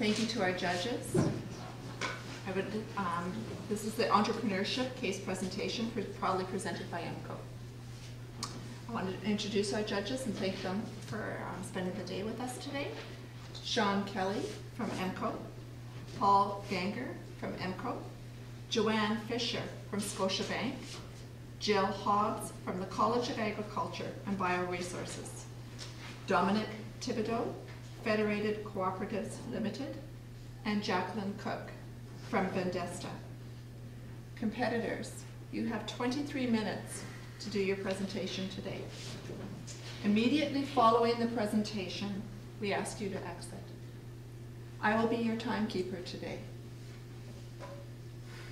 Thank you to our judges. This is the entrepreneurship case presentation proudly presented by EMCO. I want to introduce our judges and thank them for spending the day with us today. Sean Kelly from EMCO, Paul Ganger from EMCO, Joanne Fisher from Scotiabank, Jill Hobbs from the College of Agriculture and Bioresources, Dominic Thibodeau, Federated Cooperatives Limited, and Jacqueline Cook from Vendesta. Competitors, you have 23 minutes to do your presentation today. Immediately following the presentation, we ask you to exit. I will be your timekeeper today.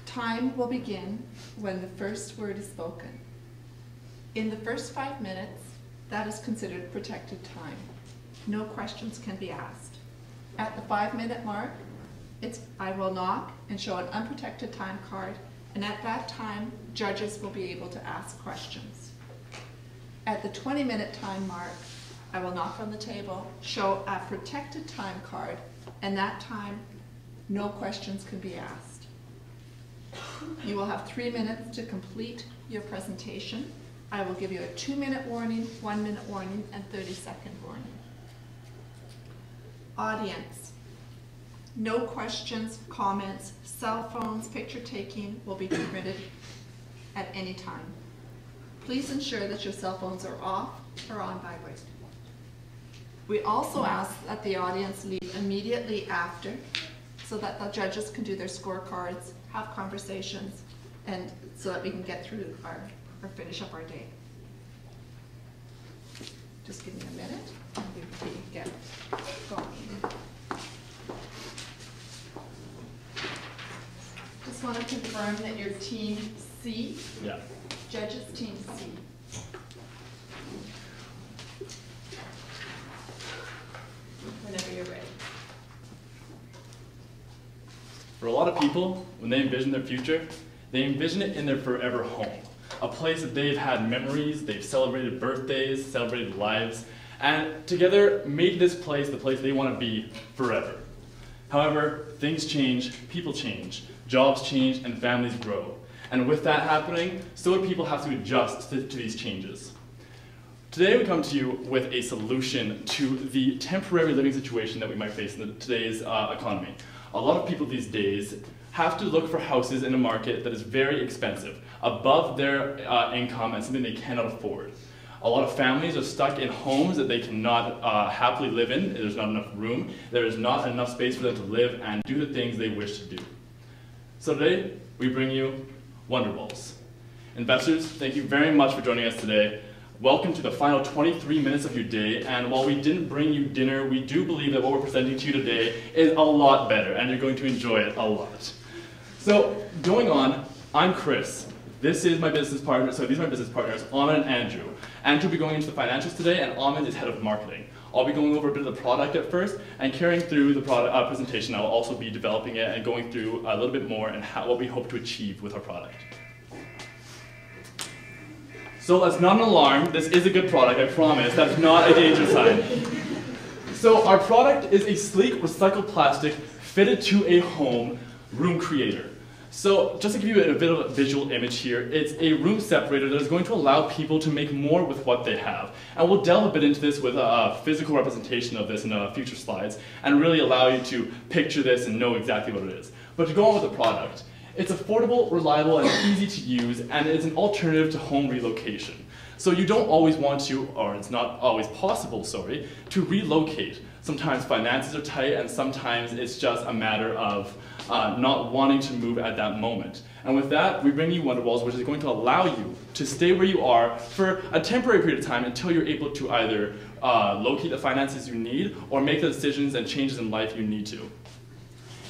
Time will begin when the first word is spoken. In the first 5 minutes, that is considered protected time. No questions can be asked. At the 5-minute mark, I will knock and show an unprotected time card, and at that time, judges will be able to ask questions. At the 20-minute time mark, I will knock on the table, show a protected time card, and that time, no questions can be asked. You will have 3 minutes to complete your presentation. I will give you a 2-minute warning, 1-minute warning, and 30-second warning. Audience, no questions, comments, cell phones, picture taking will be permitted at any time. Please ensure that your cell phones are off or on vibrate. We also ask that the audience leave immediately after so that the judges can do their scorecards, have conversations, and so that we can get through or finish up our day. Just give me a minute and we get going. Just want to confirm that you're Team C. Yeah. Judges, Team C. Whenever you're ready. For a lot of people, when they envision their future, they envision it in their forever home. A place that they've had memories, they've celebrated birthdays, celebrated lives, and together make this place the place they want to be forever. However, things change, people change, jobs change, and families grow. And with that happening, so do people have to adjust to these changes. Today we come to you with a solution to the temporary living situation that we might face in today's economy. A lot of people these days have to look for houses in a market that is very expensive, above their income and something they cannot afford. A lot of families are stuck in homes that they cannot happily live in. There's not enough room. There is not enough space for them to live and do the things they wish to do. So today, we bring you Wonderballs. Investors, thank you very much for joining us today. Welcome to the final 23 minutes of your day, and while we didn't bring you dinner, we do believe that what we're presenting to you today is a lot better, and you're going to enjoy it a lot. So, going on, I'm Chris. This is my business partner, so these are my business partners, Ahmed and Andrew. Andrew will be going into the financials today, and Ahmed is head of marketing. I'll be going over a bit of the product at first, and carrying through the product presentation, I'll also be developing it and going through a little bit more and what we hope to achieve with our product. So that's not an alarm, this is a good product, I promise, that's not a danger sign. So our product is a sleek recycled plastic fitted to a home room creator. So just to give you a bit of a visual image here, it's a room separator that is going to allow people to make more with what they have. And we'll delve a bit into this with a physical representation of this in future slides and really allow you to picture this and know exactly what it is. But to go on with the product, it's affordable, reliable, and easy to use, and it's an alternative to home relocation. So you don't always want to, or it's not always possible, sorry, to relocate. Sometimes finances are tight, and sometimes it's just a matter of not wanting to move at that moment. And with that, we bring you Wonderballs, which is going to allow you to stay where you are for a temporary period of time until you're able to either locate the finances you need or make the decisions and changes in life you need to.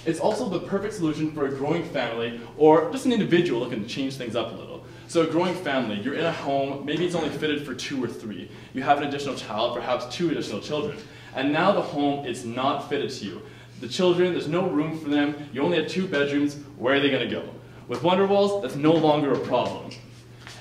It's also the perfect solution for a growing family or just an individual looking to change things up a little. So a growing family, you're in a home, maybe it's only fitted for 2 or 3. You have an additional child, perhaps 2 additional children. And now the home is not fitted to you. The children, there's no room for them, you only have 2 bedrooms, where are they going to go? With Wonderballs, that's no longer a problem.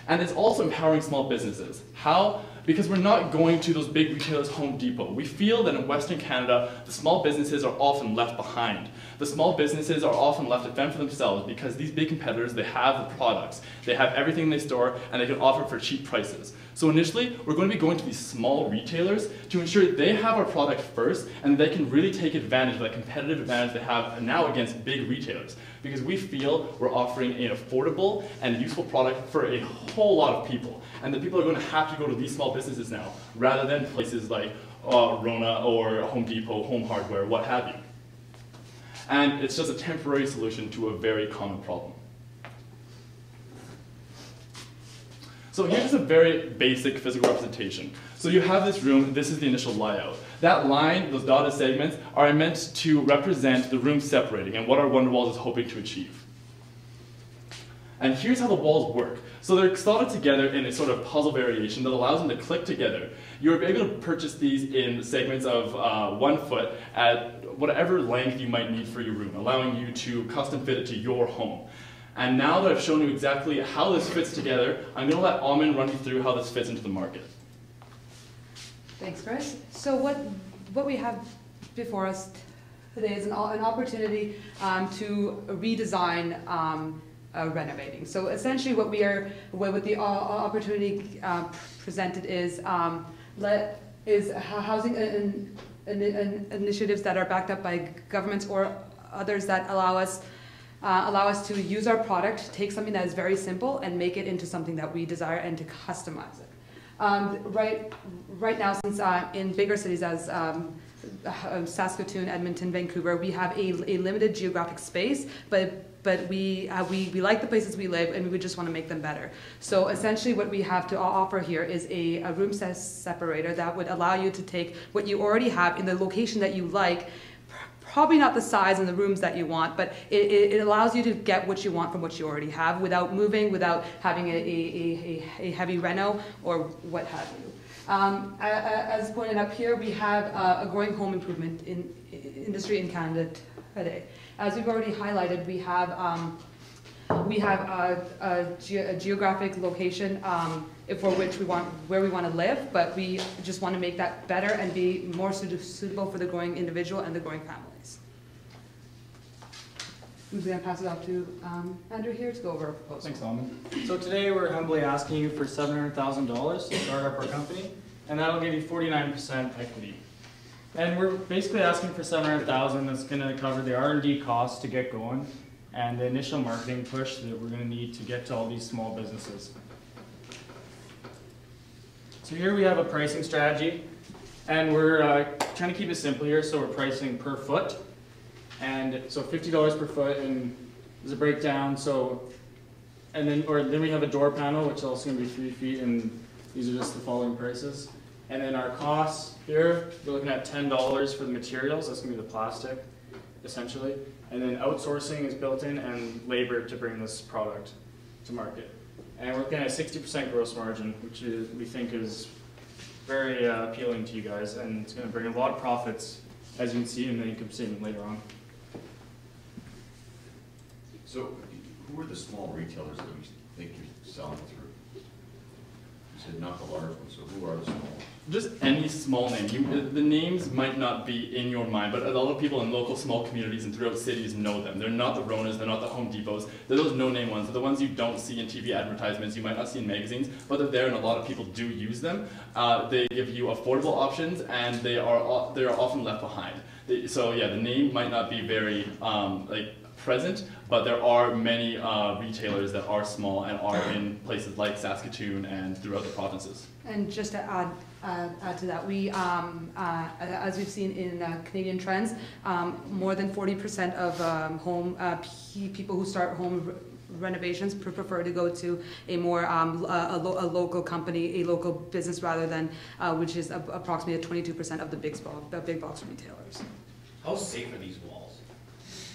And it's also empowering small businesses. How? because we're not going to those big retailers, Home Depot. We feel that in Western Canada, the small businesses are often left behind. The small businesses are often left to fend for themselves because these big competitors, they have the products, they have everything they store, and they can offer for cheap prices. So initially, we're going to be going to these small retailers to ensure they have our product first, and they can really take advantage of that competitive advantage they have now against big retailers. Because we feel we're offering an affordable and useful product for a whole lot of people. And the people are going to have to go to these small businesses now, rather than places like Rona or Home Depot, Home Hardware, what have you. And it's just a temporary solution to a very common problem. So here's a very basic physical representation. So you have this room, this is the initial layout. That line, those dotted segments, are meant to represent the room separating and what our Wonderwalls is hoping to achieve. And here's how the walls work. So they're slotted together in a sort of puzzle variation that allows them to click together. You're able to purchase these in segments of 1 foot at whatever length you might need for your room, allowing you to custom fit it to your home. And now that I've shown you exactly how this fits together, I'm going to let Amin run you through how this fits into the market. Thanks, Chris. So what we have before us today is an opportunity to redesign renovating. So essentially what the opportunity presented is housing initiatives that are backed up by governments or others that allow us to use our product, take something that is very simple and make it into something that we desire and to customize it. Right now, since in bigger cities as Saskatoon, Edmonton, Vancouver, we have a limited geographic space, but we like the places we live and we just want to make them better. So essentially what we have to offer here is a room separator that would allow you to take what you already have in the location that you like, probably not the size and the rooms that you want, but it allows you to get what you want from what you already have without moving, without having a heavy reno or what have you. As pointed up here, we have a growing home improvement industry in Canada today. As we've already highlighted, we have a geographic location for where we want to live, but we just want to make that better and be more suitable for the growing individual and the growing families. I'm going to pass it off to Andrew here to go over our proposal. Thanks, Alman. So today we're humbly asking you for $700,000 to start up our company, and that'll give you 49% equity. And we're basically asking for $700,000 that's going to cover the R&D costs to get going and the initial marketing push that we're going to need to get to all these small businesses. So here we have a pricing strategy, and we're trying to keep it simple here, so we're pricing per foot. And so $50 per foot, and there's a breakdown. So, and then we have a door panel, which is also going to be 3 feet, and these are just the following prices. And then our costs here, we're looking at $10 for the materials. That's going to be the plastic, essentially. And then outsourcing is built in, and labor to bring this product to market. And we're looking at a 60% gross margin, which we think is very appealing to you guys, and it's going to bring a lot of profits, as you can see in the income statement later on. So, who are the small retailers that you think you're selling through? You said not the large ones, so who are the small ones? Just any small name. The names might not be in your mind, but a lot of people in local small communities and throughout cities know them. They're not the Ronas, they're not the Home Depots. They're those no-name ones. They're the ones you don't see in TV advertisements, you might not see in magazines, but they're there and a lot of people do use them. They give you affordable options, and they are often left behind. So yeah, the name might not be very present, but there are many retailers that are small and are in places like Saskatoon and throughout the provinces. And just to add to that, we, as we've seen in Canadian trends, more than 40% of people who start home renovations prefer to go to a more a local company, a local business, rather than which is approximately 22% of the big box retailers. How safe are these walls?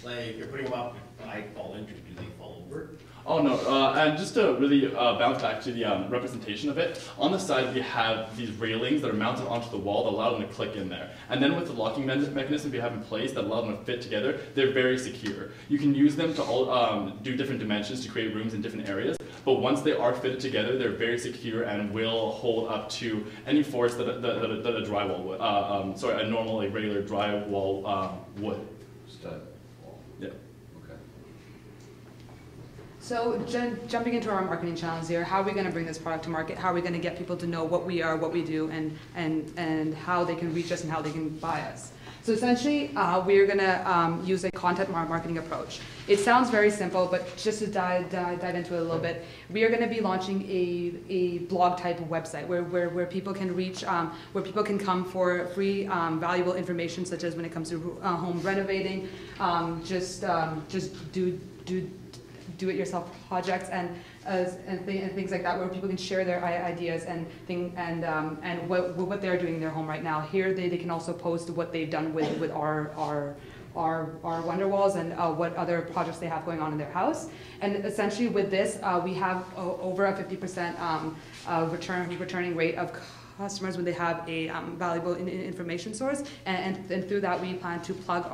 Like, if you're putting them up, I fall into, do they fall over? Oh no, and just to really bounce back to the representation of it, on the side we have these railings that are mounted onto the wall that allow them to click in there. And then with the locking mechanism we have in place that allow them to fit together, they're very secure. You can use them to all, do different dimensions to create rooms in different areas, but once they are fitted together, they're very secure and will hold up to any force that a drywall would, a normal, like, regular drywall would. Stud wall. Yeah. Okay. So jumping into our marketing channels here, how are we going to bring this product to market? How are we going to get people to know what we are, what we do, and how they can reach us and how they can buy us? So essentially, we're going to use a content marketing approach. It sounds very simple, but just to dive into it a little bit, we are going to be launching a blog type of website where people can reach, where people can come for free, valuable information, such as when it comes to home renovating, just do-it-yourself projects and things like that, where people can share their ideas and what they're doing in their home right now. Here they can also post what they've done with our wonder walls and what other projects they have going on in their house. And essentially with this, we have over a 50% returning rate of customers when they have a valuable information source, and through that we plan to plug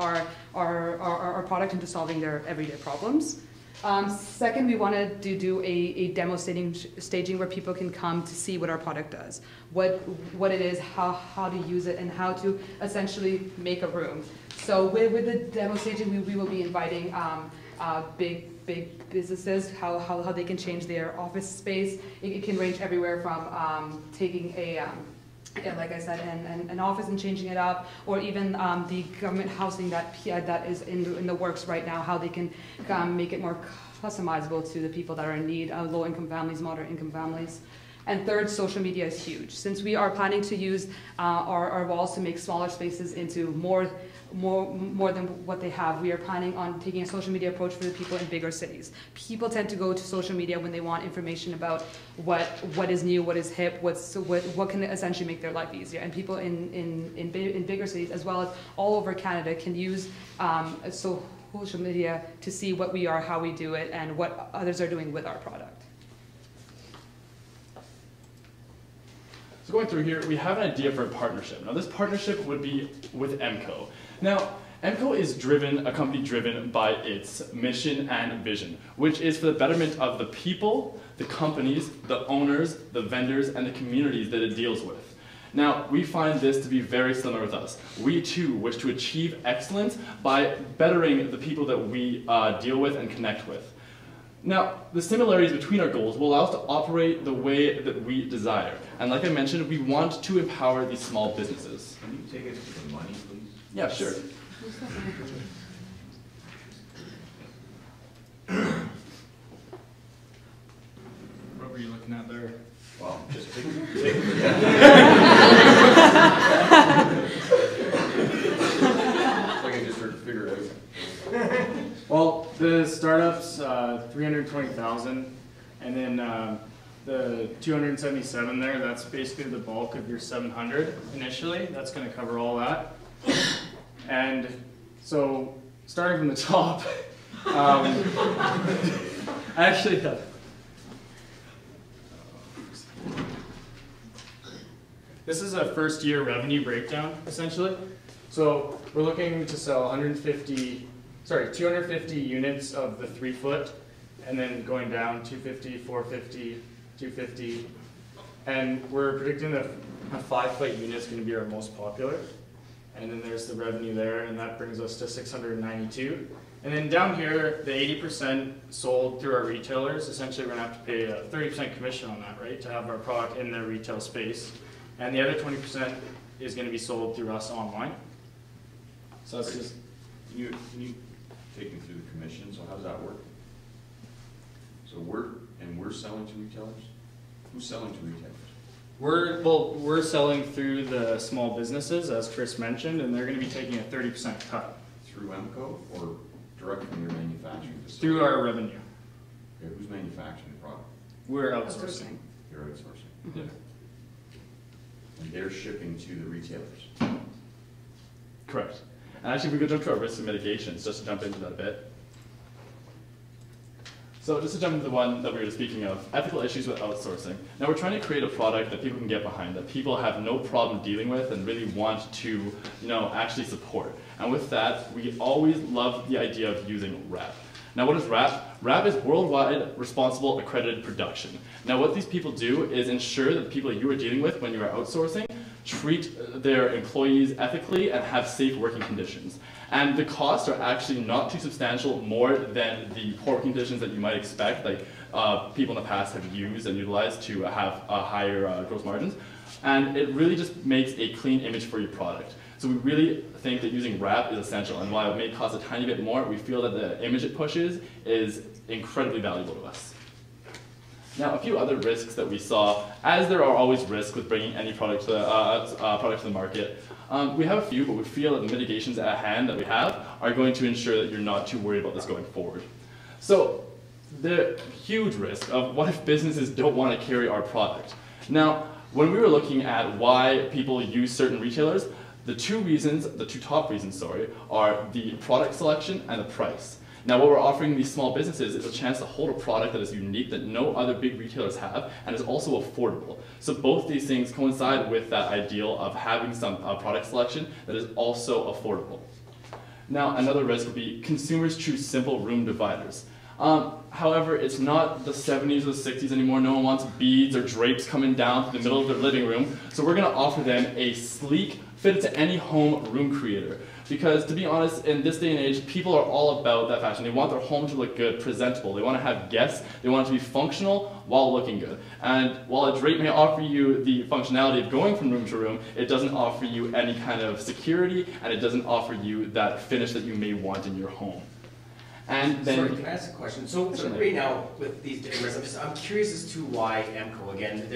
our product into solving their everyday problems. Second, we wanted to do a demo staging where people can come to see what our product does, what it is, how to use it, and how to essentially make a room. So with the demo staging, we will be inviting big businesses, how they can change their office space. It can range everywhere from taking like I said, an office and changing it up, or even the government housing that is in the works right now, how they can make it more customizable to the people that are in need, low-income families, moderate-income families. And third, social media is huge. Since we are planning to use our walls to make smaller spaces into more than what they have, we are planning on taking a social media approach for the people in bigger cities. People tend to go to social media when they want information about what is new, what is hip, what can essentially make their life easier. And people in bigger cities, as well as all over Canada, can use social media to see what we are, how we do it, and what others are doing with our product. So going through here, we have an idea for a partnership. Now this partnership would be with EMCO. Now, EMCO is a company driven by its mission and vision, which is for the betterment of the people, the companies, the owners, the vendors, and the communities that it deals with. Now, we find this to be very similar with us. We too wish to achieve excellence by bettering the people that we deal with and connect with. Now, the similarities between our goals will allow us to operate the way that we desire. And like I mentioned, we want to empower these small businesses. Can you take us to the money, please? Yeah, sure. What were you looking at there? Well, just take I can just sort of figure it out. Well, the startup's 320,000, and then the 277 there, that's basically the bulk of your 700 initially. That's going to cover all that. And so, starting from the top, actually, this is a first year revenue breakdown, essentially. So we're looking to sell 250 units of the 3 foot, and then going down 250, 450, 250. And we're predicting that a 5 foot unit is going to be our most popular. And then there's the revenue there, and that brings us to 692. And then down here, the 80% sold through our retailers. Essentially, we're going to have to pay a 30% commission on that, right, to have our product in their retail space. And the other 20% is going to be sold through us online. So that's just... Can you take me through the commission? So how does that work? So we're selling to retailers? Who's selling to retailers? We're selling through the small businesses, as Chris mentioned, and they're going to be taking a 30% cut. Through EMCO or direct from your manufacturing facility? Through our revenue. Okay, who's manufacturing the product? We're outsourcing. You're outsourcing. Mm-hmm. And they're shipping to the retailers. Correct. And actually, we could jump to our risk and mitigations, just to jump into that a bit. So just to jump into the one that we were speaking of, ethical issues with outsourcing. Now we're trying to create a product that people can get behind, that people have no problem dealing with and really want to, actually support. And with that, we always love the idea of using RAP. Now what is RAP? RAP is Worldwide Responsible Accredited Production. Now what these people do is ensure that the people that you are dealing with when you are outsourcing treat their employees ethically and have safe working conditions. And the costs are actually not too substantial, more than the poor working conditions that you might expect, like people in the past have used and utilized to have higher gross margins. And it really just makes a clean image for your product. So we really think that using RAP is essential, and while it may cost a tiny bit more, we feel that the image it pushes is incredibly valuable to us. Now, a few other risks that we saw, as there are always risks with bringing any product to the market, we have a few, but we feel that the mitigations at hand that we have are going to ensure that you're not too worried about this going forward. So, the huge risk of what if businesses don't want to carry our product? Now, when we were looking at why people use certain retailers, the two top reasons, are the product selection and the price. Now what we're offering these small businesses is a chance to hold a product that is unique, that no other big retailers have, and is also affordable. So both these things coincide with that ideal of having some product selection that is also affordable. Now another risk would be consumers choose simple room dividers. However, it's not the 70s or the 60s anymore. No one wants beads or drapes coming down to the middle of their living room. So we're going to offer them a sleek, fitted to any home room creator. Because to be honest, in this day and age, people are all about that fashion. They want their home to look good, presentable. They want to have guests. They want it to be functional while looking good. And while a drape may offer you the functionality of going from room to room, it doesn't offer you any kind of security, and it doesn't offer you that finish that you may want in your home. And then, sorry, can I ask a question? So right now, with these different risks, I'm curious as to why EMCO, again,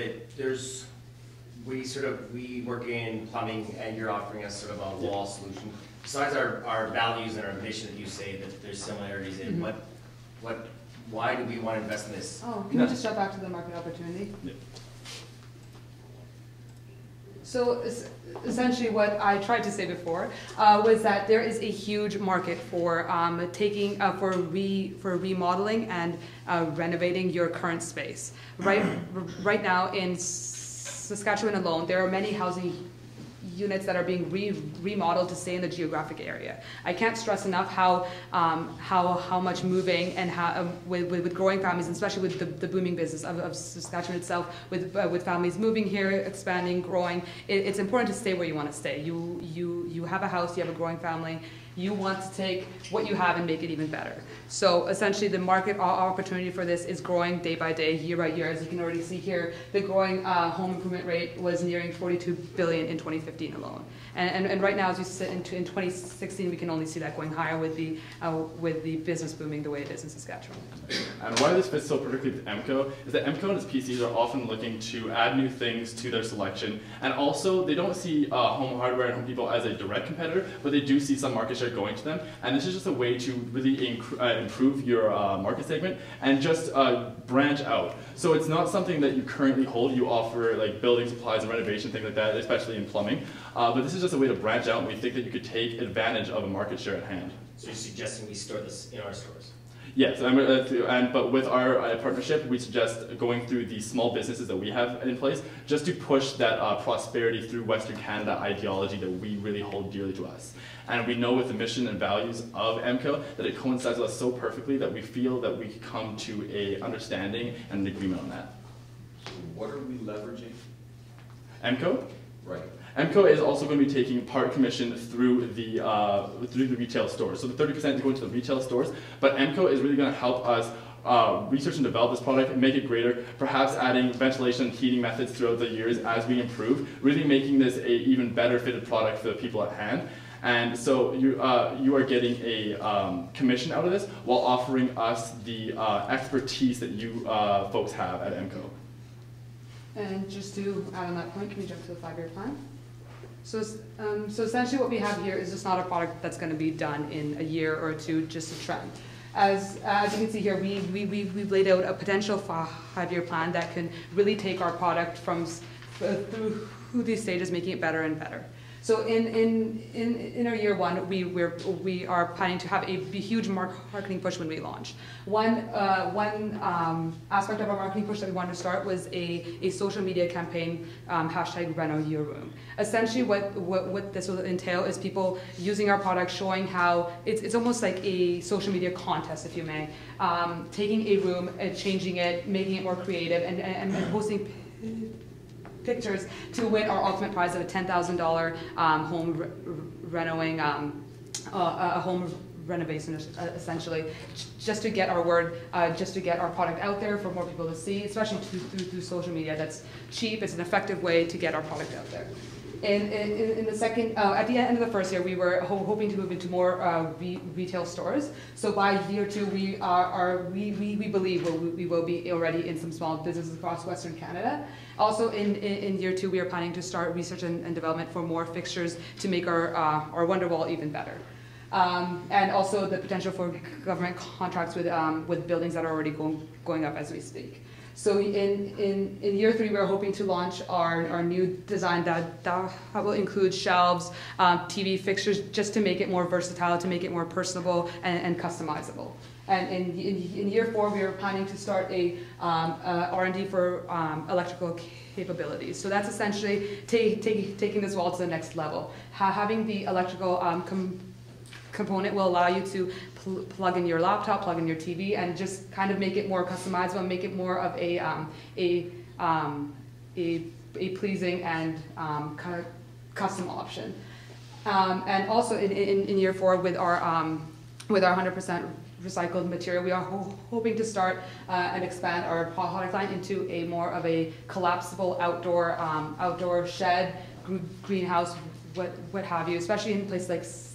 we work in plumbing and you're offering us sort of a wall solution. Besides our values and our mission that you say that there's similarities in, why do we want to invest in this? Oh, can you just step back to the market opportunity? Yeah. So essentially what I tried to say before was that there is a huge market for remodeling and renovating your current space. Right now in Saskatchewan alone, there are many housing units that are being remodeled to stay in the geographic area. I can't stress enough how much moving and how with growing families, and especially with the booming business of Saskatchewan itself, with families moving here, expanding, growing. It's important to stay where you want to stay. You have a house, you have a growing family. You want to take what you have and make it even better. So essentially the market opportunity for this is growing day by day, year by year. As you can already see here, the growing home improvement rate was nearing $42 billion in 2015 alone. And right now, as we sit in 2016, we can only see that going higher with the business booming the way it is in Saskatchewan. And why this fits so perfectly with EMCO is that EMCO and its PCs are often looking to add new things to their selection, and also they don't see Home Hardware and Home Depot as a direct competitor, but they do see some market share going to them, and this is just a way to really improve your market segment and just branch out. So it's not something that you currently hold. You offer like building supplies and renovation, things like that, especially in plumbing, but this is just a way to branch out, and we think that you could take advantage of a market share at hand. So you're suggesting we store this in our stores? Yes, but with our partnership, we suggest going through the small businesses that we have in place just to push that prosperity through Western Canada ideology that we really hold dearly to us. And we know with the mission and values of EMCO that it coincides with us so perfectly that we feel that we come to a understanding and an agreement on that. So what are we leveraging? EMCO? Right. EMCO is also going to be taking part commission through the retail stores. So the 30% is going to the retail stores, but EMCO is really going to help us research and develop this product and make it greater, perhaps adding ventilation and heating methods throughout the years as we improve, really making this an even better fitted product for the people at hand. And so you are getting a commission out of this while offering us the expertise that you folks have at EMCO. And just to add on that point, can we jump to the 5-year plan? So essentially what we have here is just not a product that's going to be done in a year or two, just a trend. As you can see here, we've laid out a potential 5-year plan that can really take our product from through these stages, making it better and better. So in our year one, we are planning to have a huge marketing push when we launch. One aspect of our marketing push that we wanted to start was a social media campaign, hashtag #RenoYourRoom. Essentially what this will entail is people using our product, showing how it's almost like a social media contest, if you may, taking a room, changing it, making it more creative, and posting pictures to win our ultimate prize of a $10,000 home renovating, a home renovation essentially, just to get our word, just to get our product out there for more people to see, especially through social media. That's cheap, it's an effective way to get our product out there. In the second, at the end of the first year, we were hoping to move into more retail stores. So by year two, we believe we will be already in some small businesses across Western Canada. Also, in year two, we are planning to start research and development for more fixtures to make our Wonder Wall even better. And also the potential for government contracts with buildings that are already going up as we speak. So in year three, we're hoping to launch our new design that will include shelves, TV fixtures, just to make it more versatile, to make it more personable and customizable. And in year four, we are planning to start a R&D for electrical capabilities. So that's essentially taking this wall to the next level. Having the electrical component will allow you to plug in your laptop, plug in your TV, and just kind of make it more customizable, and make it more of a pleasing and kind of custom option. And also in year four, with our 100% recycled material, we are hoping to start and expand our product line into a more of a collapsible outdoor shed, greenhouse, what have you, especially in places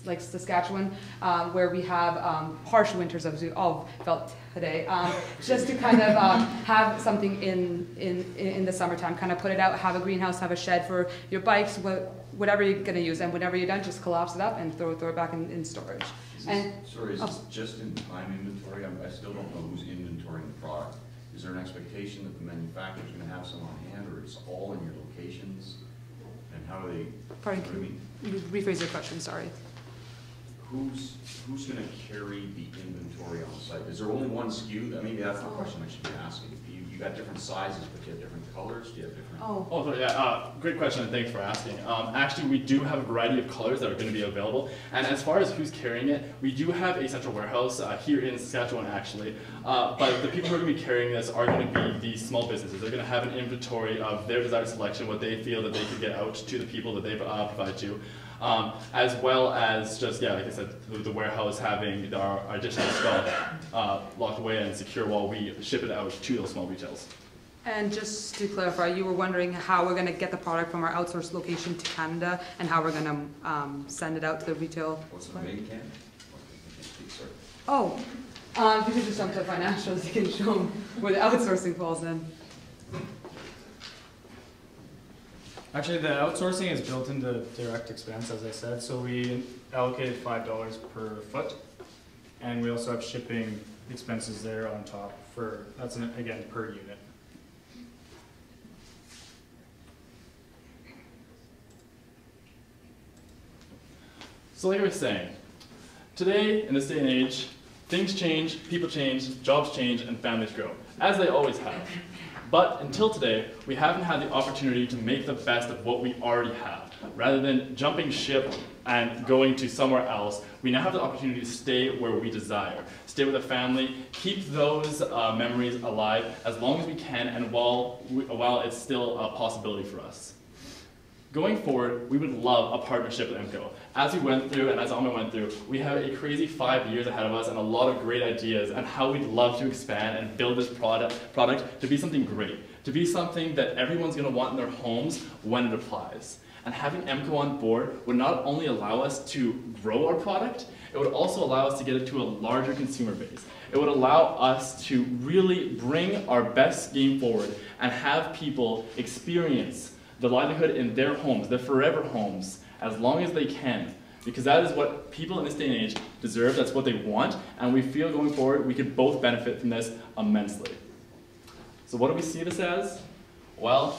like Saskatchewan, where we have harsh winters, as we all felt today, just to kind of have something in the summertime, kind of put it out, have a greenhouse, have a shed for your bikes, whatever you're going to use, and whenever you're done, just collapse it up and throw it back in storage. Is this just in time inventory? I still don't know who's inventorying the product. Is there an expectation that the manufacturer's going to have some on hand, or it's all in your locations? And how do they? Pardon, can you rephrase your question? Sorry. Who's going to carry the inventory on site? Is there only one SKU? Maybe that's the question I should be asking. You got different sizes, but you have different colors. Do you have different? Oh, so yeah. Great question, and thanks for asking. Actually, we do have a variety of colors that are going to be available. And as far as who's carrying it, we do have a central warehouse here in Saskatchewan, actually. But the people who are going to be carrying this are going to be the small businesses. They're going to have an inventory of their desired selection, what they feel that they could get out to the people that they provide to. As well as just, yeah, like I said, the warehouse having our additional stock locked away and secure while we ship it out to those small retails. And just to clarify, you were wondering how we're going to get the product from our outsourced location to Canada and how we're going to send it out to the retail. What's the main can? Oh, you can just jump to financials. You can show them where the outsourcing falls in. Actually, the outsourcing is built into direct expense, as I said. So we allocated $5 per foot, and we also have shipping expenses there on top for, that's again per unit. So like I was saying, today in this day and age, things change, people change, jobs change, and families grow, as they always have. But until today, we haven't had the opportunity to make the best of what we already have. Rather than jumping ship and going to somewhere else, we now have the opportunity to stay where we desire. Stay with a family, keep those memories alive as long as we can, and while it's still a possibility for us. Going forward, we would love a partnership with EMCO. As we went through, and as Alma went through, we have a crazy 5 years ahead of us and a lot of great ideas on how we'd love to expand and build this product to be something great, to be something that everyone's going to want in their homes when it applies. And having EMCO on board would not only allow us to grow our product, it would also allow us to get it to a larger consumer base. It would allow us to really bring our best game forward and have people experience the livelihood in their homes, their forever homes, as long as they can. Because that is what people in this day and age deserve, that's what they want, and we feel going forward we could both benefit from this immensely. So what do we see this as? Well,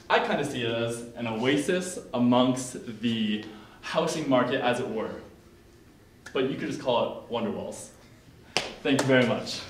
I kind of see it as an oasis amongst the housing market, as it were. But you could just call it Wonder Walls. Thank you very much.